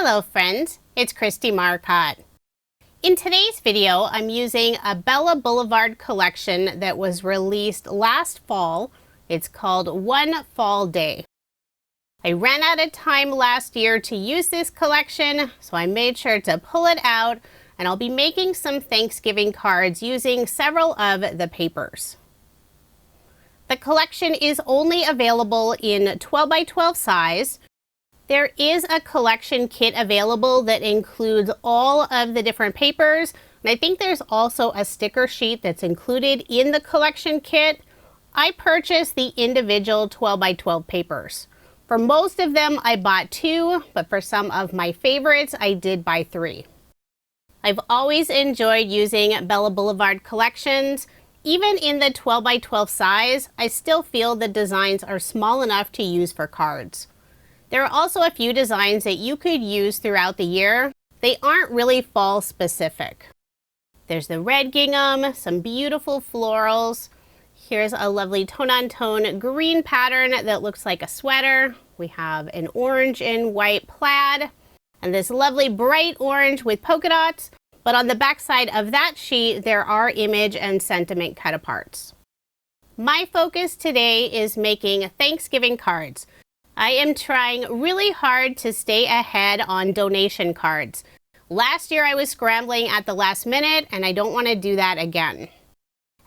Hello friends, it's Kristie Marcotte. In today's video, I'm using a Bella Boulevard collection that was released last fall. It's called One Fall Day. I ran out of time last year to use this collection, so I made sure to pull it out, and I'll be making some Thanksgiving cards using several of the papers. The collection is only available in 12 by 12 size. There is a collection kit available that includes all of the different papers, and I think there's also a sticker sheet that's included in the collection kit. I purchased the individual 12 by 12 papers. For most of them, I bought 2, but for some of my favorites, I did buy 3. I've always enjoyed using Bella Boulevard collections. Even in the 12 by 12 size, I still feel the designs are small enough to use for cards. There are also a few designs that you could use throughout the year. They aren't really fall specific. There's the red gingham, some beautiful florals. Here's a lovely tone-on-tone green pattern that looks like a sweater. We have an orange and white plaid, and this lovely bright orange with polka dots. But on the back side of that sheet, there are image and sentiment cut aparts. My focus today is making Thanksgiving cards. I am trying really hard to stay ahead on donation cards. Last year I was scrambling at the last minute, and I don't want to do that again.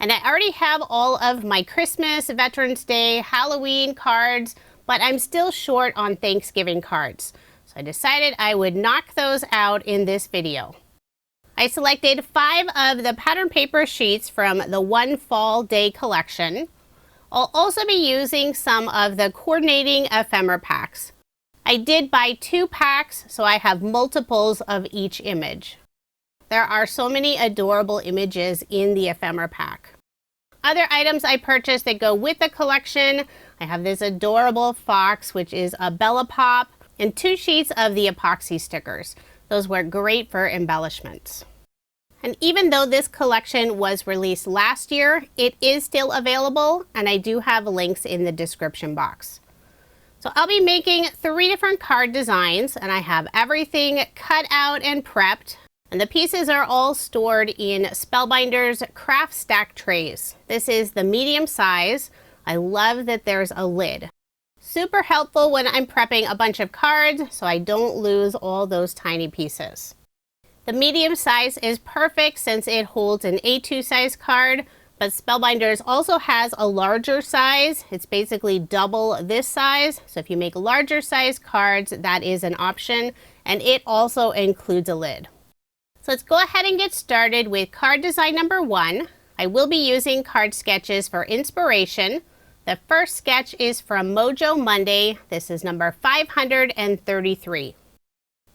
And I already have all of my Christmas, Veterans Day, Halloween cards, but I'm still short on Thanksgiving cards. So I decided I would knock those out in this video. I selected 5 of the pattern paper sheets from the One Fall Day collection. I'll also be using some of the coordinating ephemera packs. I did buy 2 packs, so I have multiples of each image. There are so many adorable images in the ephemera pack. Other items I purchased that go with the collection, I have this adorable fox, which is a Bella Pop, and 2 sheets of the epoxy stickers. Those work great for embellishments. And even though this collection was released last year, it is still available, and I do have links in the description box. So I'll be making 3 different card designs, and I have everything cut out and prepped. And the pieces are all stored in Spellbinder's craft stack trays. This is the medium size. I love that there's a lid. Super helpful when I'm prepping a bunch of cards, so I don't lose all those tiny pieces. The medium size is perfect since it holds an A2 size card, but Spellbinders also has a larger size. It's basically double this size. So if you make larger size cards, that is an option, and it also includes a lid. So let's go ahead and get started with card design number 1. I will be using card sketches for inspiration. The first sketch is from Mojo Monday. This is number 533.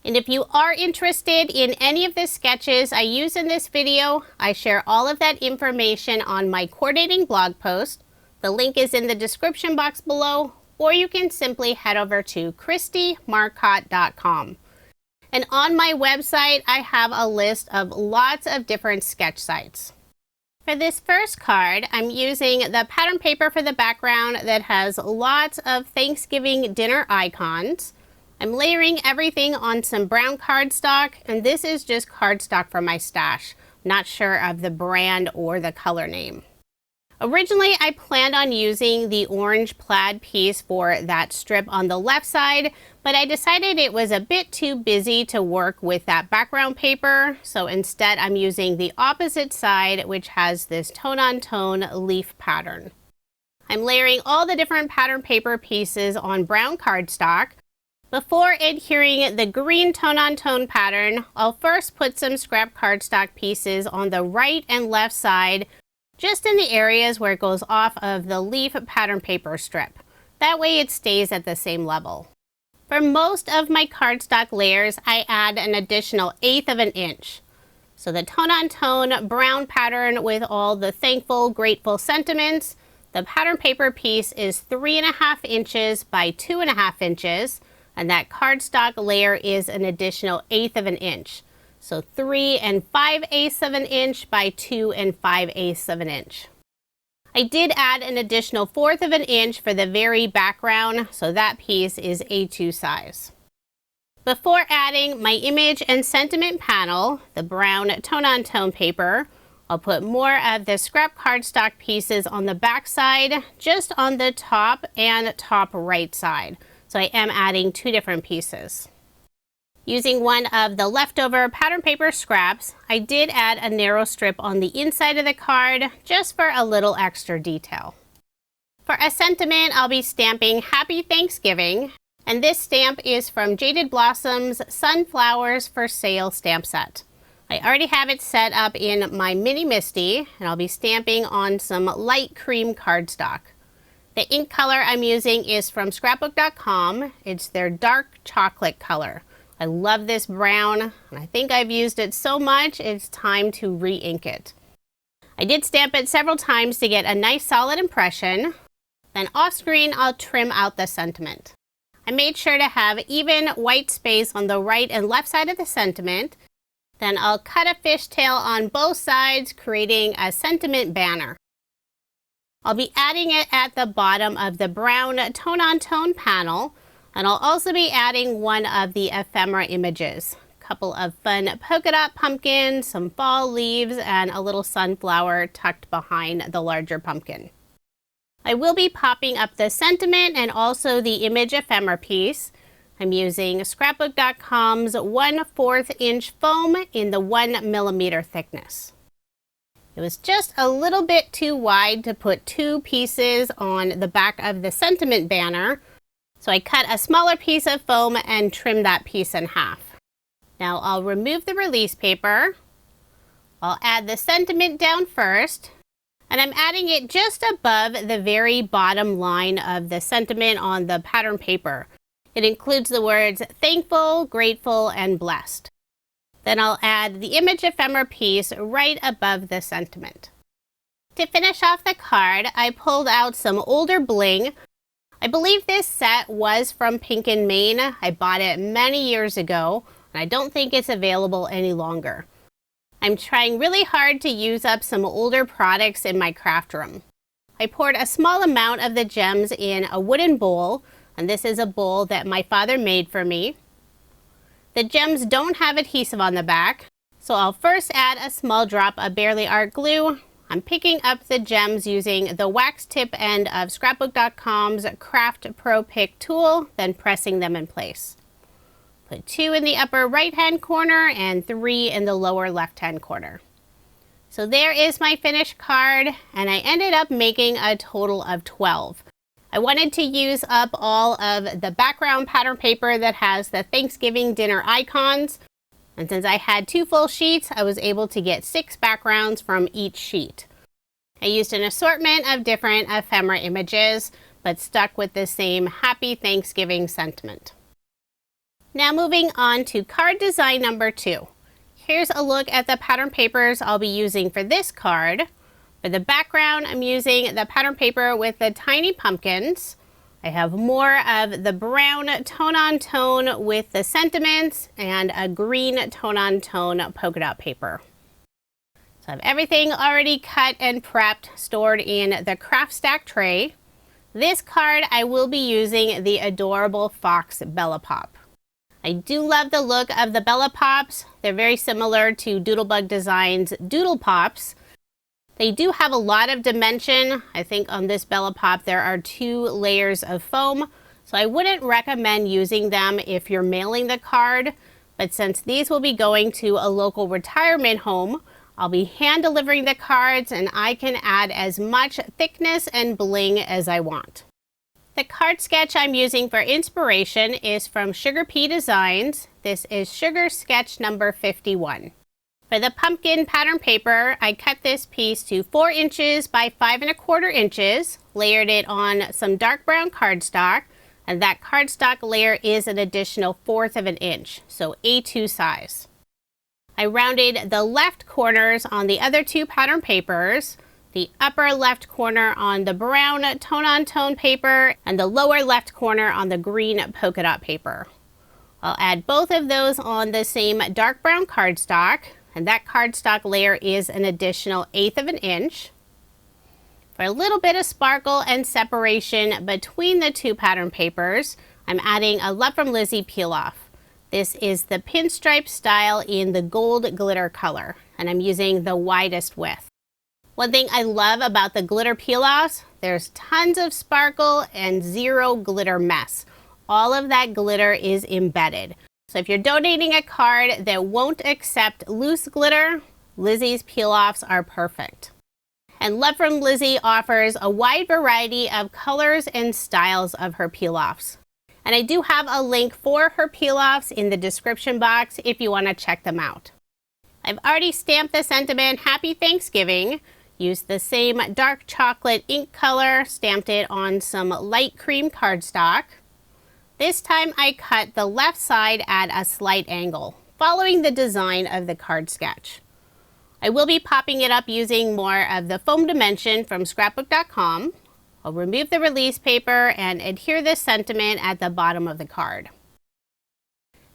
And if you are interested in any of the sketches I use in this video, I share all of that information on my coordinating blog post. The link is in the description box below, or you can simply head over to KristieMarcotte.com. And on my website, I have a list of lots of different sketch sites. For this first card, I'm using the pattern paper for the background that has lots of Thanksgiving dinner icons. I'm layering everything on some brown cardstock, and this is just cardstock from my stash. Not sure of the brand or the color name. Originally, I planned on using the orange plaid piece for that strip on the left side, but I decided it was a bit too busy to work with that background paper, so instead I'm using the opposite side, which has this tone-on-tone leaf pattern. I'm layering all the different pattern paper pieces on brown cardstock. Before adhering the green tone-on-tone pattern, I'll first put some scrap cardstock pieces on the right and left side, just in the areas where it goes off of the leaf pattern paper strip. That way it stays at the same level. For most of my cardstock layers, I add an additional 1/8 of an inch. So the tone-on-tone brown pattern with all the thankful, grateful sentiments, the pattern paper piece is 3.5 inches by 2.5 inches. And that cardstock layer is an additional 1/8 of an inch. So 3 5/8 of an inch by 2 5/8 of an inch. I did add an additional 1/4 of an inch for the very background, so that piece is A2 size. Before adding my image and sentiment panel, the brown tone-on-tone paper, I'll put more of the scrap cardstock pieces on the back side, just on the top and top right side. So I am adding 2 different pieces. Using one of the leftover pattern paper scraps, I did add a narrow strip on the inside of the card, just for a little extra detail. For a sentiment, I'll be stamping Happy Thanksgiving. And this stamp is from Jaded Blossom's Sunflowers for Sale stamp set. I already have it set up in my mini MISTI, and I'll be stamping on some light cream cardstock. The ink color I'm using is from scrapbook.com. It's their dark chocolate color. I love this brown, and I think I've used it so much, it's time to re-ink it. I did stamp it several times to get a nice solid impression. Then off screen, I'll trim out the sentiment. I made sure to have even white space on the right and left side of the sentiment. Then I'll cut a fishtail on both sides, creating a sentiment banner. I'll be adding it at the bottom of the brown tone-on-tone panel, and I'll also be adding one of the ephemera images. A couple of fun polka dot pumpkins, some fall leaves, and a little sunflower tucked behind the larger pumpkin. I will be popping up the sentiment and also the image ephemera piece. I'm using scrapbook.com's 1/4 inch foam in the 1mm thickness. It was just a little bit too wide to put 2 pieces on the back of the sentiment banner, so I cut a smaller piece of foam and trimmed that piece in half. Now I'll remove the release paper. I'll add the sentiment down first. And I'm adding it just above the very bottom line of the sentiment on the pattern paper. It includes the words thankful, grateful, and blessed. Then I'll add the image ephemera piece right above the sentiment. To finish off the card, I pulled out some older bling. I believe this set was from Pink and Main. I bought it many years ago, and I don't think it's available any longer. I'm trying really hard to use up some older products in my craft room. I poured a small amount of the gems in a wooden bowl, and this is a bowl that my father made for me. The gems don't have adhesive on the back, so I'll first add a small drop of Barely Art glue. I'm picking up the gems using the wax tip end of scrapbook.com's Craft Pro Pick tool, then pressing them in place. Put 2 in the upper right-hand corner and 3 in the lower left-hand corner. So there is my finished card, and I ended up making a total of 12. I wanted to use up all of the background pattern paper that has the Thanksgiving dinner icons, and since I had 2 full sheets, I was able to get 6 backgrounds from each sheet. I used an assortment of different ephemera images, but stuck with the same Happy Thanksgiving sentiment. Now moving on to card design number 2. Here's a look at the pattern papers I'll be using for this card. For the background, I'm using the pattern paper with the tiny pumpkins. I have more of the brown tone-on-tone with the sentiments and a green tone-on-tone polka dot paper. So I have everything already cut and prepped, stored in the craft stack tray. This card I will be using the adorable Fox Bella Pop. I do love the look of the Bella Pops. They're very similar to Doodlebug Designs Doodle Pops. They do have a lot of dimension. I think on this Bella Pop there are 2 layers of foam, so I wouldn't recommend using them if you're mailing the card, but since these will be going to a local retirement home, I'll be hand delivering the cards and I can add as much thickness and bling as I want. The card sketch I'm using for inspiration is from Sugar Pea Designs. This is Sugar Sketch number 51. For the pumpkin pattern paper, I cut this piece to 4 inches by 5 1/4 inches, layered it on some dark brown cardstock, and that cardstock layer is an additional 1/4 of an inch, so A2 size. I rounded the left corners on the other 2 pattern papers, the upper left corner on the brown tone-on-tone paper, and the lower left corner on the green polka dot paper. I'll add both of those on the same dark brown cardstock, and that cardstock layer is an additional 1/8 of an inch. For a little bit of sparkle and separation between the 2 pattern papers, I'm adding a Love from Lizi peel off. This is the pinstripe style in the gold glitter color, and I'm using the widest width. One thing I love about the glitter peel-offs, there's tons of sparkle and zero glitter mess. All of that glitter is embedded. So if you're donating a card that won't accept loose glitter, Lizi's peel-offs are perfect. And Love from Lizi offers a wide variety of colors and styles of her peel-offs. And I do have a link for her peel-offs in the description box if you want to check them out. I've already stamped the sentiment Happy Thanksgiving. Used the same dark chocolate ink color, stamped it on some light cream cardstock. This time I cut the left side at a slight angle, following the design of the card sketch. I will be popping it up using more of the foam dimension from scrapbook.com. I'll remove the release paper and adhere this sentiment at the bottom of the card.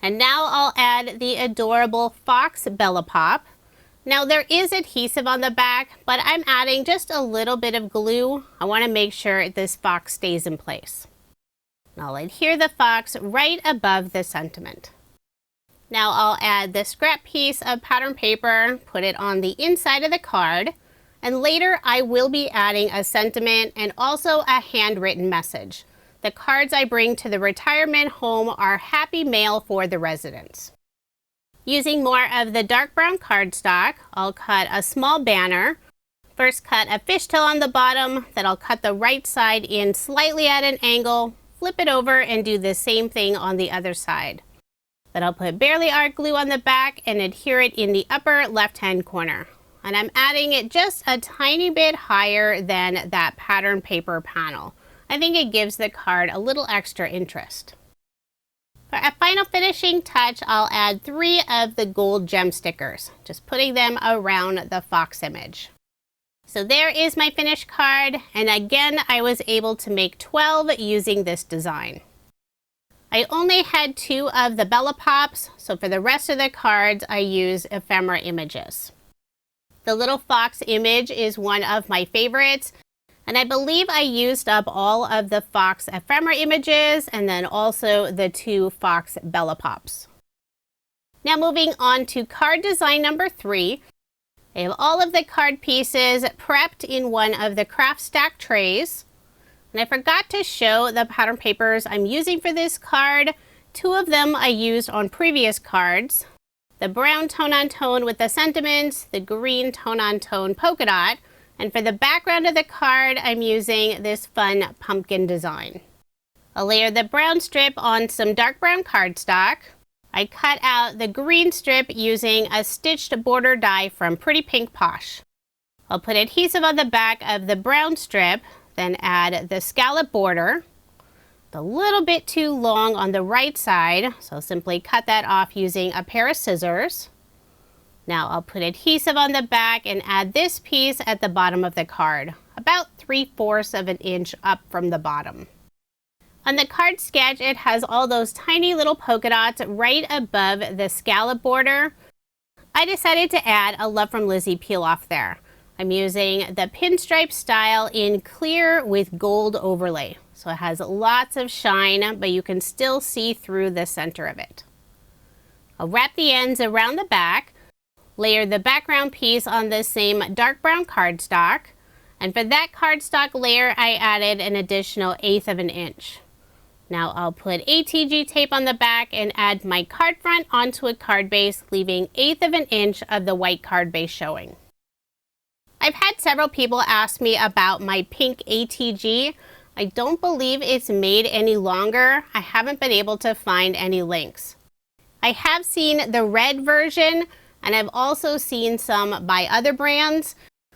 And now I'll add the adorable Fox Bella Pop. Now there is adhesive on the back, but I'm adding just a little bit of glue. I want to make sure this fox stays in place. I'll adhere the fox right above the sentiment. Now I'll add the scrap piece of pattern paper, put it on the inside of the card, and later I will be adding a sentiment and also a handwritten message. The cards I bring to the retirement home are happy mail for the residents. Using more of the dark brown cardstock, I'll cut a small banner. First cut a fishtail on the bottom, then I'll cut the right side in slightly at an angle, flip it over and do the same thing on the other side. Then I'll put barely art glue on the back and adhere it in the upper left-hand corner. And I'm adding it just a tiny bit higher than that pattern paper panel. I think it gives the card a little extra interest. For a final finishing touch, I'll add 3 of the gold gem stickers, just putting them around the fox image. So there is my finished card, and again, I was able to make 12 using this design. I only had 2 of the Bella Pops, so for the rest of the cards, I used ephemera images. The little fox image is one of my favorites. And I believe I used up all of the fox ephemera images and then also the 2 fox Bella Pops. Now moving on to card design number 3. I have all of the card pieces prepped in one of the craft stack trays. And I forgot to show the pattern papers I'm using for this card. 2 of them I used on previous cards. The brown tone-on-tone with the sentiments, the green tone-on-tone polka dot. And for the background of the card, I'm using this fun pumpkin design. I'll layer the brown strip on some dark brown cardstock. I cut out the green strip using a stitched border die from Pretty Pink Posh. I'll put adhesive on the back of the brown strip, then add the scallop border. It's a little bit too long on the right side, so I'll simply cut that off using a pair of scissors. Now I'll put adhesive on the back and add this piece at the bottom of the card, about 3/4 of an inch up from the bottom. On the card sketch, it has all those tiny little polka dots right above the scallop border. I decided to add a Love from Lizi peel off there. I'm using the pinstripe style in clear with gold overlay. So it has lots of shine, but you can still see through the center of it. I'll wrap the ends around the back. Layer the background piece on the same dark brown cardstock. And for that cardstock layer, I added an additional 1/8 of an inch. Now I'll put ATG tape on the back and add my card front onto a card base, leaving 1/8 of an inch of the white card base showing. I've had several people ask me about my pink ATG. I don't believe it's made any longer. I haven't been able to find any links. I have seen the red version, and I've also seen some by other brands,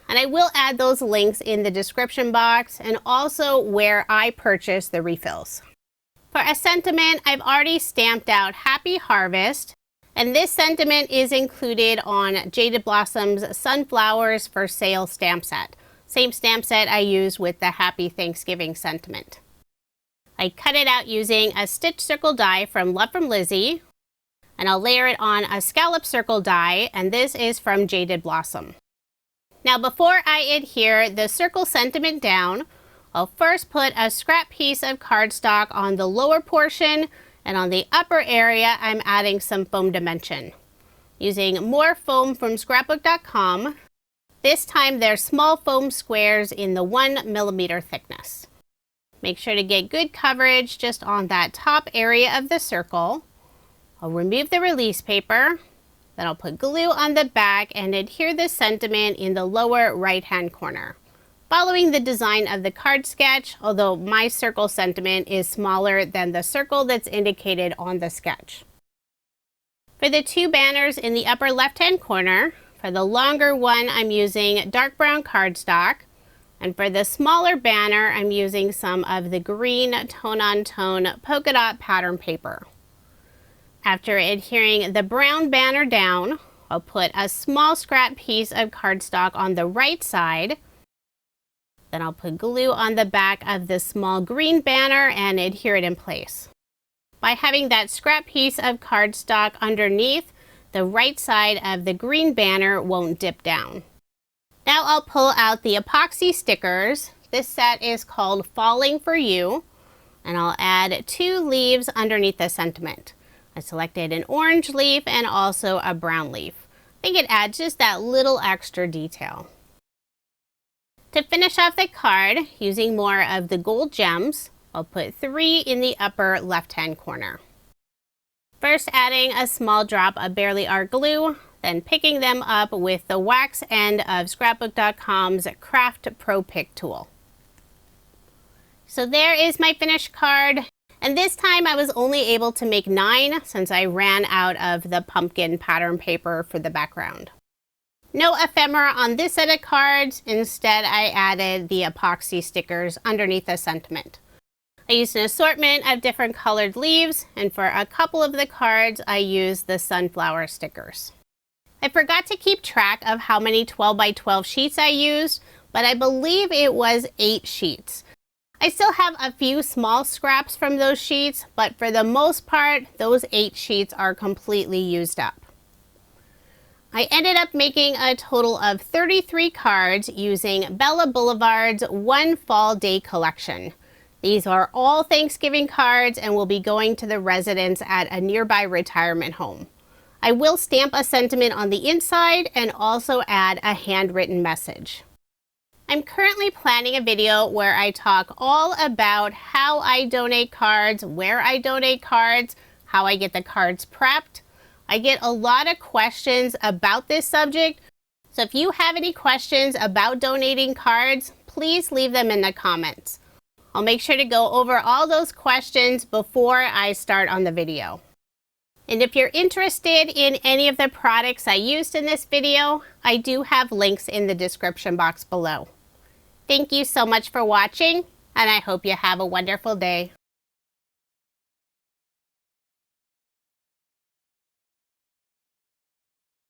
and I will add those links in the description box and also where I purchased the refills. For a sentiment, I've already stamped out Happy Harvest, and this sentiment is included on Jaded Blossom's Sunflowers for Sale stamp set. Same stamp set I used with the Happy Thanksgiving sentiment. I cut it out using a stitch circle die from Love from Lizi, and I'll layer it on a Scallop Circle die, and this is from Jaded Blossom. Now before I adhere the circle sentiment down, I'll first put a scrap piece of cardstock on the lower portion And on the upper area, I'm adding some foam dimension. Using more foam from scrapbook.com. This time they're small foam squares in the 1mm thickness. Make sure to get good coverage just on that top area of the circle. I'll remove the release paper. Then I'll put glue on the back and adhere the sentiment in the lower right-hand corner, following the design of the card sketch, although my circle sentiment is smaller than the circle that's indicated on the sketch. For the two banners in the upper left-hand corner, for the longer one, I'm using dark brown cardstock, and for the smaller banner, I'm using some of the green tone-on-tone polka dot pattern paper. After adhering the brown banner down, I'll put a small scrap piece of cardstock on the right side. Then I'll put glue on the back of the small green banner and adhere it in place. By having that scrap piece of cardstock underneath, the right side of the green banner won't dip down. Now I'll pull out the epoxy stickers. This set is called Falling for You, and I'll add 2 leaves underneath the sentiment. I selected an orange leaf and also a brown leaf. I think it adds just that little extra detail. To finish off the card, using more of the gold gems, I'll put 3 in the upper left-hand corner. First adding a small drop of Barely Art glue, then picking them up with the wax end of scrapbook.com's Craft Pro Pick tool. So there is my finished card. And this time I was only able to make 9 since I ran out of the pumpkin pattern paper for the background. No ephemera on this set of cards. Instead, I added the epoxy stickers underneath the sentiment. I used an assortment of different colored leaves, and for a couple of the cards, I used the sunflower stickers. I forgot to keep track of how many 12 by 12 sheets I used, but I believe it was 8 sheets. I still have a few small scraps from those sheets, but for the most part, those 8 sheets are completely used up. I ended up making a total of 33 cards using Bella Boulevard's One Fall Day collection. These are all Thanksgiving cards and will be going to the residents at a nearby retirement home. I will stamp a sentiment on the inside and also add a handwritten message. I'm currently planning a video where I talk all about how I donate cards, where I donate cards, how I get the cards prepped. I get a lot of questions about this subject, so if you have any questions about donating cards, please leave them in the comments. I'll make sure to go over all those questions before I start on the video. And if you're interested in any of the products I used in this video, I do have links in the description box below. Thank you so much for watching, and I hope you have a wonderful day.